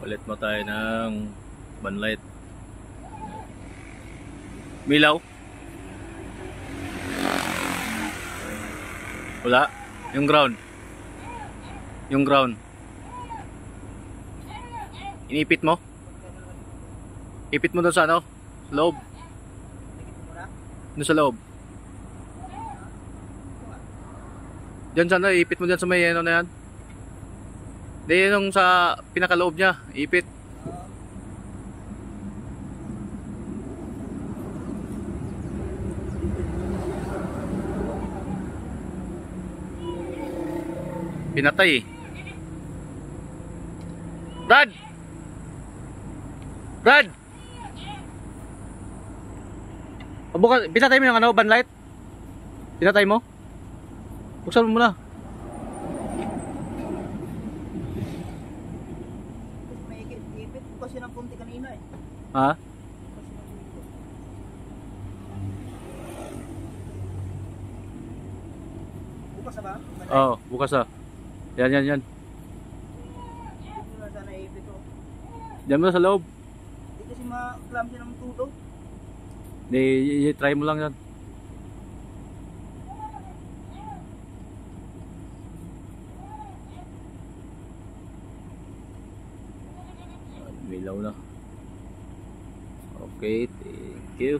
Palit mo tayo ng banlight. Milaw? Wala. Yung ground. Yung ground. Inipit mo? Ipit mo doon sa ano? Sa loob. Doon sa loob. Diyan sana, ipit mo dyan sa may ano na yan. Di yung sa pinakaloob niya, ipit. Pinatay eh. Brad! Brad! Bukas, pinatay mo yung ano, banlight? Pinatay mo? Buksan mo muna. May ipit ko kasi ng konti kanina eh. Ha? Bukas na ba? Oo, bukas ah. Yan. Dito na sana ipit ko. Diyan mo na sa loob. Hindi kasi ma-clumsy ng tudo. Di, try mo lang yan. Milaw na. Okay, thank you.